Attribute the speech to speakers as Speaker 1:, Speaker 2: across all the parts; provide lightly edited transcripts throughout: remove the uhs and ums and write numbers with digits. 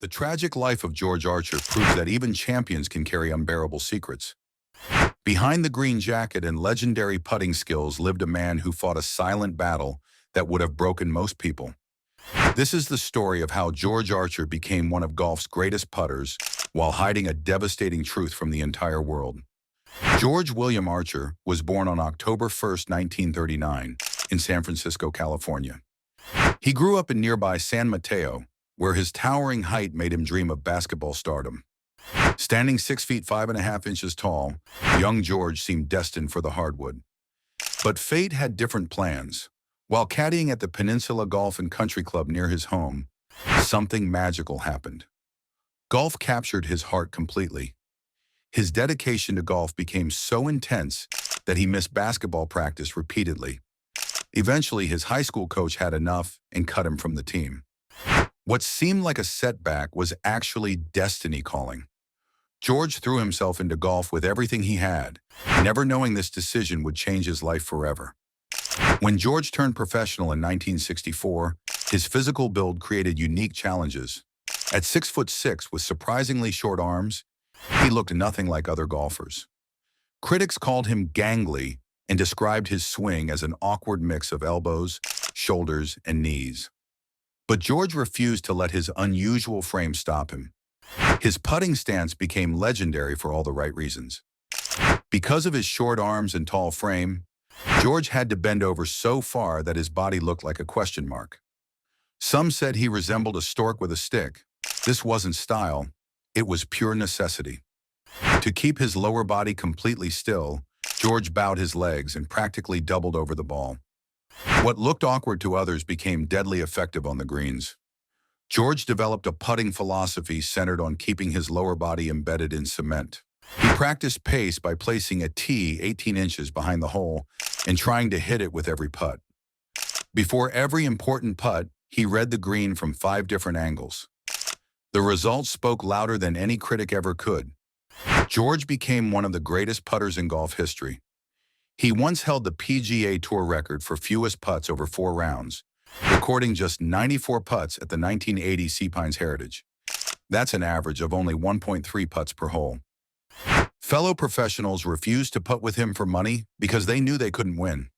Speaker 1: The tragic life of George Archer proves that even champions can carry unbearable secrets. Behind the green jacket and legendary putting skills lived a man who fought a silent battle that would have broken most people. This is the story of how George Archer became one of golf's greatest putters while hiding a devastating truth from the entire world. George William Archer was born on October 1, 1939, in San Francisco, California. He grew up in nearby San Mateo, where his towering height made him dream of basketball stardom. Standing 6 feet 5.5 inches tall, young George seemed destined for the hardwood. But fate had different plans. While caddying at the Peninsula Golf and Country Club near his home, something magical happened. Golf captured his heart completely. His dedication to golf became so intense that he missed basketball practice repeatedly. Eventually, his high school coach had enough and cut him from the team. What seemed like a setback was actually destiny calling. George threw himself into golf with everything he had, never knowing this decision would change his life forever. When George turned professional in 1964, his physical build created unique challenges. At 6'6" with surprisingly short arms, he looked nothing like other golfers. Critics called him gangly and described his swing as an awkward mix of elbows, shoulders, and knees. But George refused to let his unusual frame stop him. His putting stance became legendary for all the right reasons. Because of his short arms and tall frame, George had to bend over so far that his body looked like a question mark. Some said he resembled a stork with a stick. This wasn't style, it was pure necessity. To keep his lower body completely still, George bowed his legs and practically doubled over the ball. What looked awkward to others became deadly effective on the greens. George developed a putting philosophy centered on keeping his lower body embedded in cement. He practiced pace by placing a tee 18 inches behind the hole and trying to hit it with every putt. Before every important putt, he read the green from 5 different angles. The results spoke louder than any critic ever could. George became one of the greatest putters in golf history. He once held the PGA Tour record for fewest putts over 4 rounds, recording just 94 putts at the 1980 Sea Pines Heritage. That's an average of only 1.3 putts per hole. Fellow professionals refused to putt with him for money because they knew they couldn't win.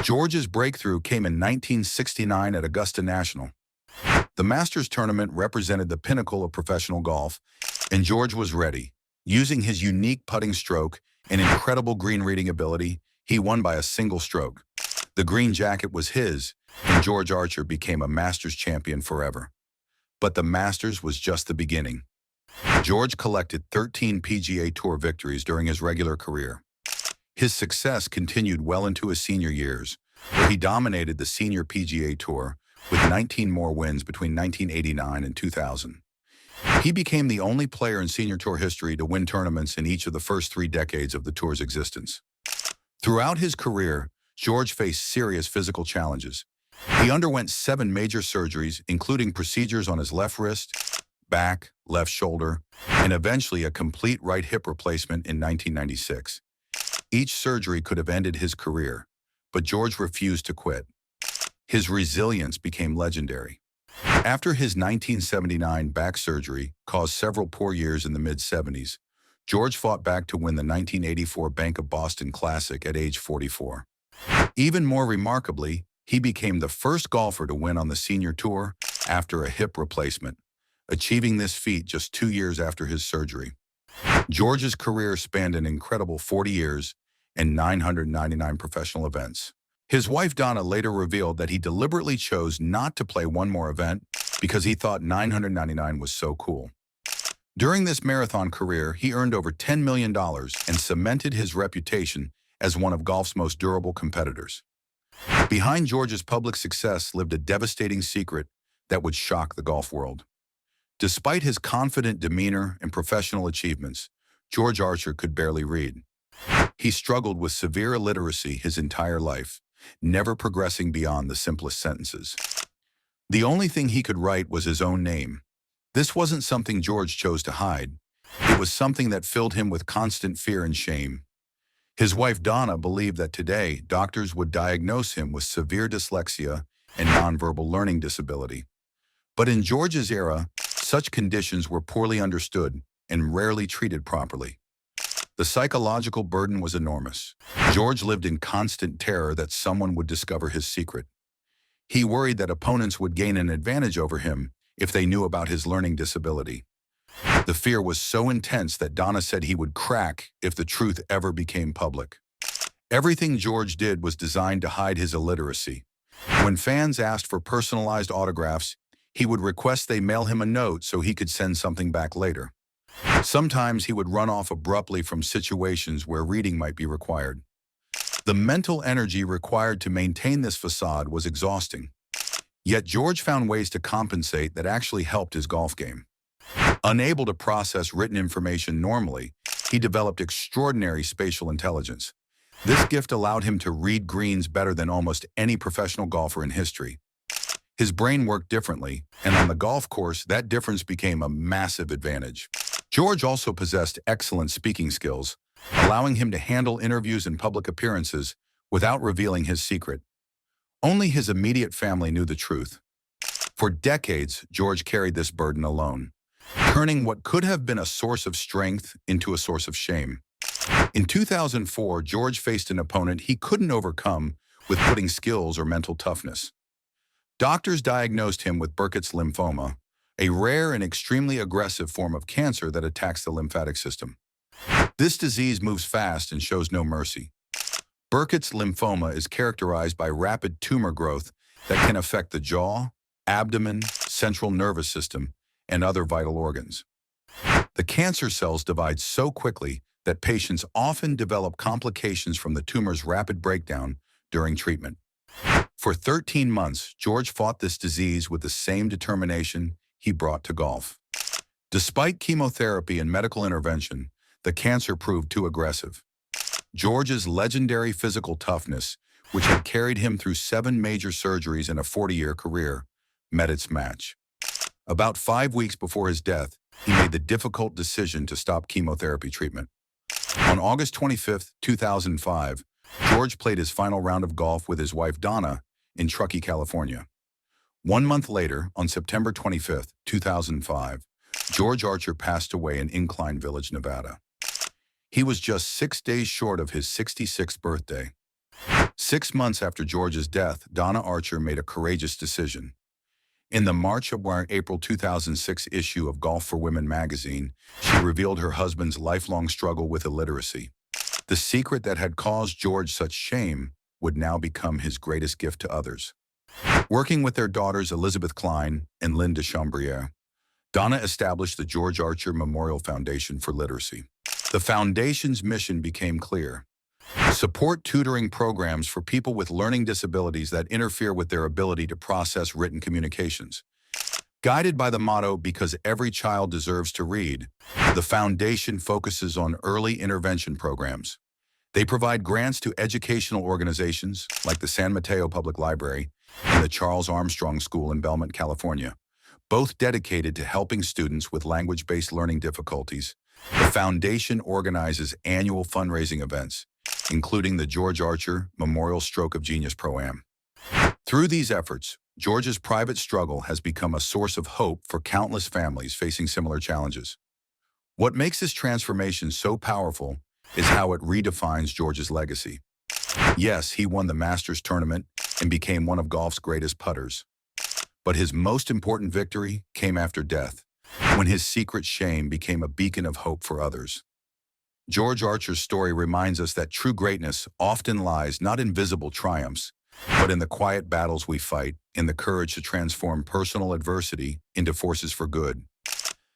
Speaker 1: George's breakthrough came in 1969 at Augusta National. The Masters tournament represented the pinnacle of professional golf, and George was ready. Using his unique putting stroke and incredible green reading ability, he won by a single stroke. The green jacket was his, and George Archer became a Masters champion forever. But the Masters was just the beginning. George collected 13 PGA Tour victories during his regular career. His success continued well into his senior years, where he dominated the senior PGA Tour with 19 more wins between 1989 and 2000. He became the only player in senior tour history to win tournaments in each of the first 3 decades of the tour's existence. Throughout his career, George faced serious physical challenges. He underwent 7 major surgeries, including procedures on his left wrist, back, left shoulder, and eventually a complete right hip replacement in 1996. Each surgery could have ended his career, but George refused to quit. His resilience became legendary. After his 1979 back surgery caused several poor years in the mid-70s, George fought back to win the 1984 Bank of Boston Classic at age 44. Even more remarkably, he became the first golfer to win on the senior tour after a hip replacement, achieving this feat just 2 years after his surgery. George's career spanned an incredible 40 years and 999 professional events. His wife Donna later revealed that he deliberately chose not to play one more event because he thought 999 was so cool. During this marathon career, he earned over $10 million and cemented his reputation as one of golf's most durable competitors. Behind George's public success lived a devastating secret that would shock the golf world. Despite his confident demeanor and professional achievements, George Archer could barely read. He struggled with severe illiteracy his entire life, never progressing beyond the simplest sentences. The only thing he could write was his own name. This wasn't something George chose to hide. It was something that filled him with constant fear and shame. His wife Donna believed that today doctors would diagnose him with severe dyslexia and nonverbal learning disability. But in George's era, Such conditions were poorly understood and rarely treated properly. The psychological burden was enormous. George lived in constant terror that someone would discover his secret. He worried that opponents would gain an advantage over him if they knew about his learning disability. The fear was so intense that Donna said he would crack if the truth ever became public. Everything George did was designed to hide his illiteracy. When fans asked for personalized autographs, he would request they mail him a note so he could send something back later. Sometimes he would run off abruptly from situations where reading might be required. The mental energy required to maintain this facade was exhausting. Yet George found ways to compensate that actually helped his golf game. Unable to process written information normally, he developed extraordinary spatial intelligence. This gift allowed him to read greens better than almost any professional golfer in history. His brain worked differently, and on the golf course, that difference became a massive advantage. George also possessed excellent speaking skills, allowing him to handle interviews and public appearances without revealing his secret. Only his immediate family knew the truth. For decades, George carried this burden alone, turning what could have been a source of strength into a source of shame. In 2004, George faced an opponent he couldn't overcome with putting skills or mental toughness. Doctors diagnosed him with Burkitt's lymphoma, a rare and extremely aggressive form of cancer that attacks the lymphatic system. This disease moves fast and shows no mercy. Burkitt's lymphoma is characterized by rapid tumor growth that can affect the jaw, abdomen, central nervous system, and other vital organs. The cancer cells divide so quickly that patients often develop complications from the tumor's rapid breakdown during treatment. For 13 months, George fought this disease with the same determination he brought to golf. Despite chemotherapy and medical intervention, the cancer proved too aggressive. George's legendary physical toughness, which had carried him through 7 major surgeries in a 40-year career, met its match. About 5 weeks before his death, he made the difficult decision to stop chemotherapy treatment. On August 25, 2005, George played his final round of golf with his wife Donna in Truckee, California. 1 month later, on September 25, 2005, George Archer passed away in Incline Village, Nevada. He was just 6 days short of his 66th birthday. 6 months after George's death, Donna Archer made a courageous decision. In the March or April 2006 issue of Golf for Women magazine, she revealed her husband's lifelong struggle with illiteracy. The secret that had caused George such shame would now become his greatest gift to others. Working with their daughters Elizabeth Klein and Lynn Deschambriere, Donna established the George Archer Memorial Foundation for Literacy. The foundation's mission became clear: support tutoring programs for people with learning disabilities that interfere with their ability to process written communications. Guided by the motto, "Because every child deserves to read," the foundation focuses on early intervention programs. They provide grants to educational organizations like the San Mateo Public Library and the Charles Armstrong School in Belmont, California, both dedicated to helping students with language-based learning difficulties. The foundation organizes annual fundraising events, including the George Archer Memorial Stroke of Genius Pro-Am. Through these efforts, George's private struggle has become a source of hope for countless families facing similar challenges. What makes this transformation so powerful is how it redefines George's legacy. Yes, he won the Masters tournament and became one of golf's greatest putters. But his most important victory came after death, when his secret shame became a beacon of hope for others. George Archer's story reminds us that true greatness often lies not in visible triumphs, but in the quiet battles we fight, in the courage to transform personal adversity into forces for good.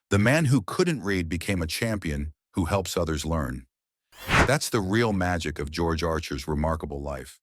Speaker 1: The man who couldn't read became a champion who helps others learn. That's the real magic of George Archer's remarkable life.